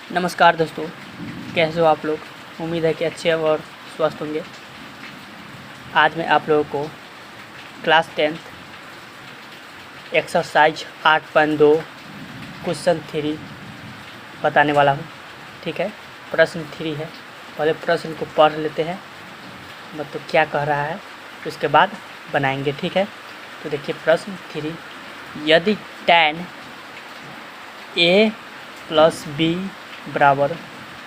नमस्कार दोस्तों, कैसे हो आप लोग। उम्मीद है कि अच्छे और स्वस्थ होंगे। आज मैं आप लोगों को क्लास 10th एक्सरसाइज 8.2 क्वेश्चन 3 बताने वाला हूँ। ठीक है, प्रश्न 3 है। पहले प्रश्न को पढ़ लेते हैं, मतलब क्या कह रहा है, उसके बाद बनाएंगे। ठीक है, तो देखिए प्रश्न 3, यदि tan a + b बराबर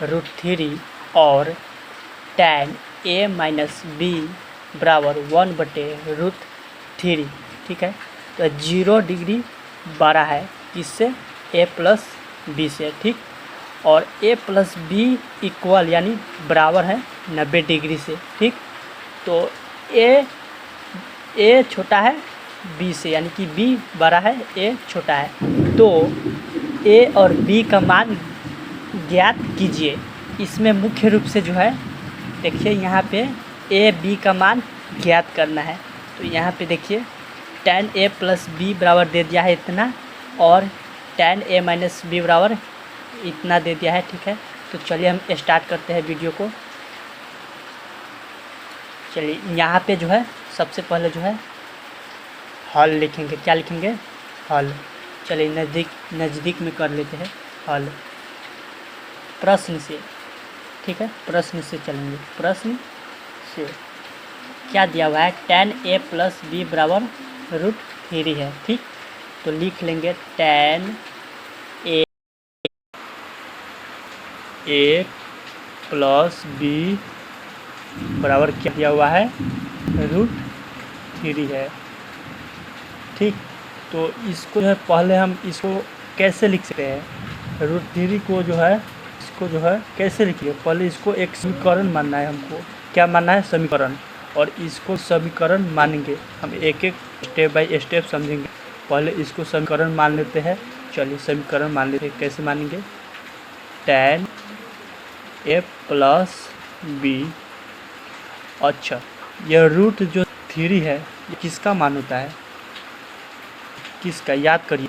√3 और tan a - b बराबर 1/√3। ठीक है, तो 0 डिग्री बड़ा है किससे, a + b से। ठीक, और a + b इक्वल यानी बराबर है 90 डिग्री से। ठीक, तो a छोटा है b से, यानी कि b बड़ा है a छोटा है। तो a और b का मान ज्ञात कीजिए। इसमें मुख्य रूप से जो है, देखिए यहाँ पे a b का मान ज्ञात करना है। तो यहाँ पे देखिए tan a + b बराबर दे दिया है इतना, और tan a - b बराबर इतना दे दिया है। ठीक है, तो चलिए हम स्टार्ट करते हैं वीडियो को। चलिए यहाँ पे जो है सबसे पहले जो है हल लिखेंगे। क्या लिखेंगे, हल। चलिए नज़दीक में कर लेते हैं हल प्रश्न से। ठीक है, प्रश्न से चलेंगे। प्रश्न से क्या दिया हुआ है, tan a + b बराबर √3 है। ठीक, तो लिख लेंगे tan a + b बराबर क्या दिया हुआ है, √3 है। ठीक, तो इसको जो है पहले हम इसको कैसे लिख सकते हैं, √3 को जो है इसको जो है कैसे लिखिए, पहले इसको एक समीकरण मानना है हमको। क्या मानना है, समीकरण। और इसको समीकरण मानेंगे हम, एक एक स्टेप बाय स्टेप समझेंगे। पहले इसको समीकरण मान लेते हैं। चलिए समीकरण मान लेते हैं। कैसे मानेंगे, tan a + b। अच्छा, यह रूट जो 3 है ये किसका मान होता है, किसका, याद करिए।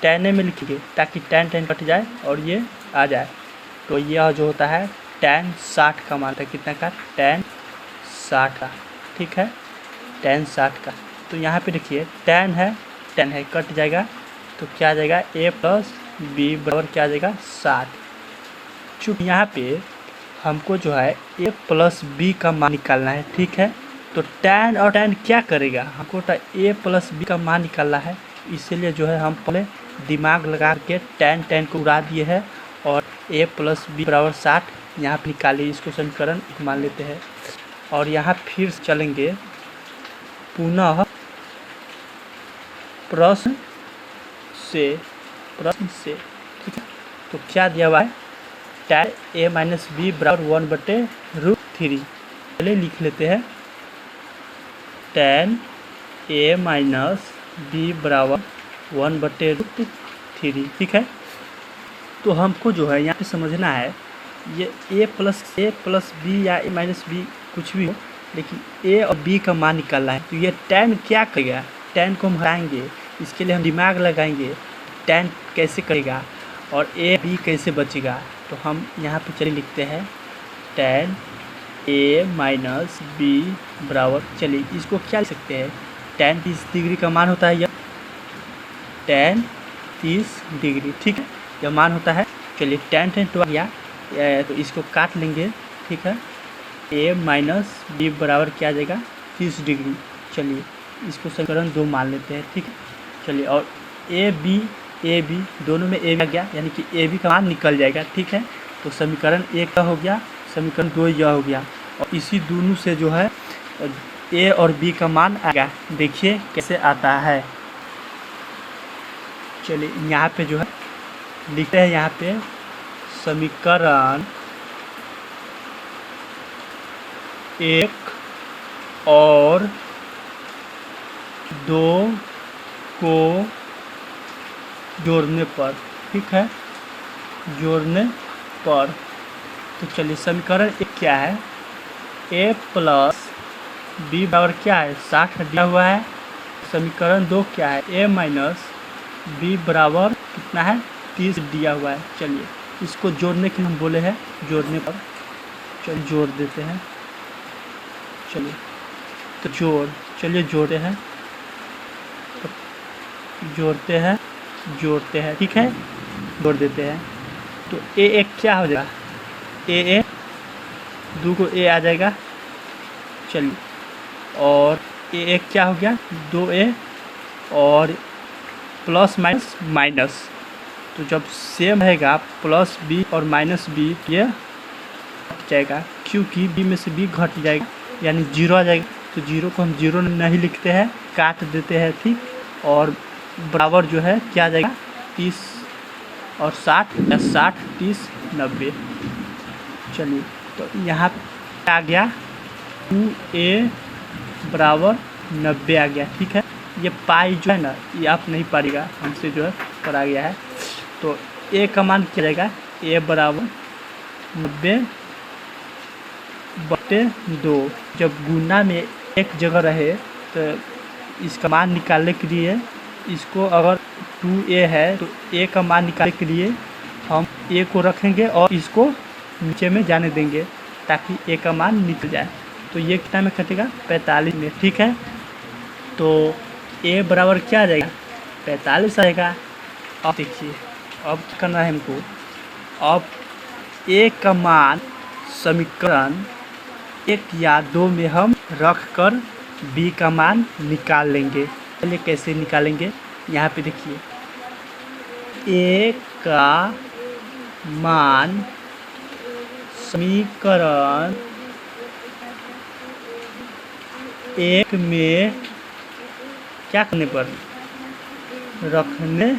tan a में लिखिए ताकि tan कट जाए और ये आ जाए। तो यह जो होता है tan 60 का मान है। कितना का, tan 60 का। ठीक है, tan 60 का। तो यहाँ पे देखिए tan है कट जाएगा, तो क्या आ जाएगा, a + b बराबर क्या आ जाएगा, 60। चूँकि यहाँ पे हमको जो है a + b का मान निकालना है। ठीक है, तो tan और tan क्या करेगा, हमको a + b का मान निकालना है। इसीलिए जो है हम पहले दिमाग लगा के tan को उड़ा दिए हैं, और a + b बराबर 60 यहाँ पे निकालिए। इसको समीकरण मान लेते हैं, और यहाँ फिर चलेंगे पुनः प्रश्न से। ठीक है, तो क्या दिया हुआ है, tan a - b बराबर 1/√3। पहले लिख लेते हैं tan a - b बराबर 1/√3। ठीक है, तो हमको जो है यहाँ पे समझना है, ये a + b या a - b कुछ भी हो, लेकिन a और b का मान निकालना है। तो ये tan क्या करेगा, tan को हम हटाएंगे। इसके लिए हम दिमाग लगाएंगे tan कैसे करेगा और a b कैसे बचेगा। तो हम यहाँ पे चलिए लिखते हैं tan a - b बराबर, चलिए इसको क्या लिख सकते हैं, tan 30 डिग्री का मान होता है, यह tan 30 डिग्री। ठीक है, यह मान होता है। चलिए tan तो आ गया, तो इसको काट लेंगे। ठीक है, a - b बराबर क्या आ जाएगा, 30 डिग्री। चलिए इसको समीकरण 2 मान लेते हैं। ठीक है, चलिए, और a b दोनों में a भी आ गया, यानी कि a b का मान निकल जाएगा। ठीक है, तो समीकरण 1 का हो गया, समीकरण 2 यह हो गया, और इसी दोनों से जो है a और b का मान आ गया। देखिए कैसे आता है। चलिए यहाँ पे जो है लिखते हैं, यहाँ पे समीकरण 1 और 2 को जोड़ने पर। ठीक है, जोड़ने पर, तो चलिए समीकरण 1 क्या है, a + b बराबर क्या है, 60 दिया हुआ है। समीकरण 2 क्या है, a - b बराबर कितना है, 30 दिया हुआ है। चलिए इसको जोड़ने के लिए हम बोले हैं, जोड़ने पर चलिए जोड़ देते हैं। चलिए तो चलिए जोड़ते हैं, तो जोड़ते हैं ठीक है, जोड़ देते हैं। तो ए एक क्या हो जाएगा, ए 2 को ए आ जाएगा। चलिए और ए एक क्या हो गया, 2a और प्लस माइनस माइनस, तो जब सेम रहेगा प्लस बी और माइनस बी ये घट जाएगा, क्योंकि बी में से बी घट जाएगा यानी 0 आ जाएगा। तो 0 को हम 0 नहीं लिखते हैं, काट देते हैं ठीक, और बराबर जो है क्या आ जाएगा 30 और 60 या 60 30 90। चलिए तो यहाँ पे आ गया 2a बराबर 90 आ गया ठीक है। ये पाई जो है ना ये आप नहीं पारिएगा, हमसे जो है पढ़ा गया है। तो a का मान क्या जाएगा, a बराबर 90/2। जब गुना में एक जगह रहे तो इसका मान निकालने के लिए इसको अगर 2a है तो a का मान निकालने के लिए हम a को रखेंगे और इसको नीचे में जाने देंगे ताकि a का मान निकल जाए। तो ये कितना में कटेगा, 45 में ठीक है। तो a बराबर क्या आ जाएगा, 45 आएगा। अब देखिए अब क्या करना है हमको, अब a का मान समीकरण 1 या 2 में हम रख कर b का मान निकाल लेंगे। चलिए कैसे निकालेंगे, यहाँ पे देखिए a का मान समीकरण 1 में क्या करने पर, रखने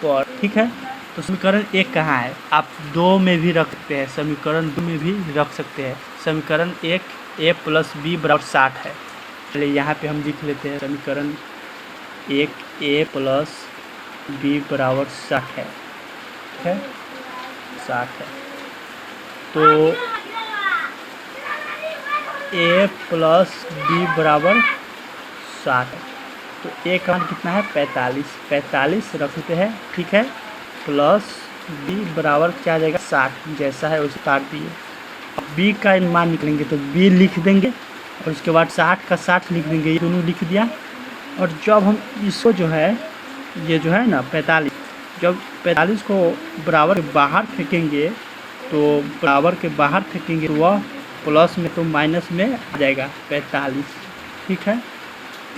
पर ठीक है। तो समीकरण 1 कहाँ है, आप 2 में भी रख सकते हैं, समीकरण 2 में भी रख सकते हैं। समीकरण 1 a प्लस b बराबर 60 है। चलिए यहाँ पे हम लिख लेते हैं समीकरण 1 a प्लस b बराबर 60 है ठीक है, 60 है। तो a प्लस b बराबर 60 है। तो a का मान कितना है, 45 रखते हैं ठीक है, प्लस b बराबर क्या आ जाएगा 60, जैसा है उसे काट दिए। अब b का मान निकलेंगे तो b लिख देंगे और उसके बाद 60 का 60 लिख देंगे, ये दोनों लिख दिया। और जब हम इसको जो है ये जो है ना 45, जब 45 को बराबर के बाहर फेंकेंगे तो बराबर के बाहर फेंकेंगे तो वह प्लस में तो माइनस में आ जाएगा 45 ठीक है।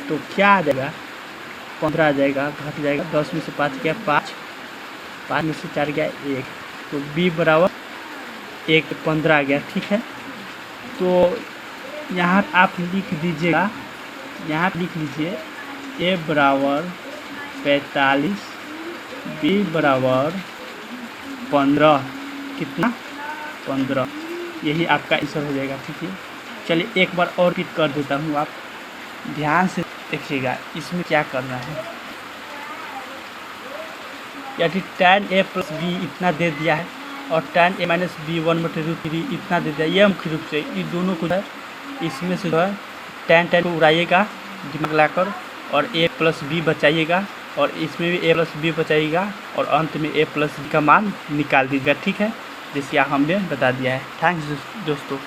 तो क्या आ जाएगा, 15 आ जाएगा, घट जाएगा, 10 में से 5 गया 5 में से 4 गया 1, तो b बराबर 1 15 आ गया ठीक है। तो यहाँ आप लिख दीजिएगा, यहाँ लिख लीजिए a बराबर 45, b बराबर 15, कितना 15, यही आपका आंसर हो जाएगा ठीक है। चलिए एक बार और रिपीट कर देता हूँ, आप ध्यान से देखिएगा इसमें क्या करना है। यदि tan a प्लस b इतना दे दिया है और tan a माइनस b 1/√3 इतना दे दिया, ये मुख्य रूप से इन दोनों को है इसमें से जो है tan को उड़ाइएगा दिमाग लाकर और a प्लस b बचाइएगा और इसमें भी a प्लस b बचाइएगा और अंत में a प्लस b का मान निकाल दीजिएगा ठीक है, जैसे हमने बता दिया है। थैंक्स दोस्तों।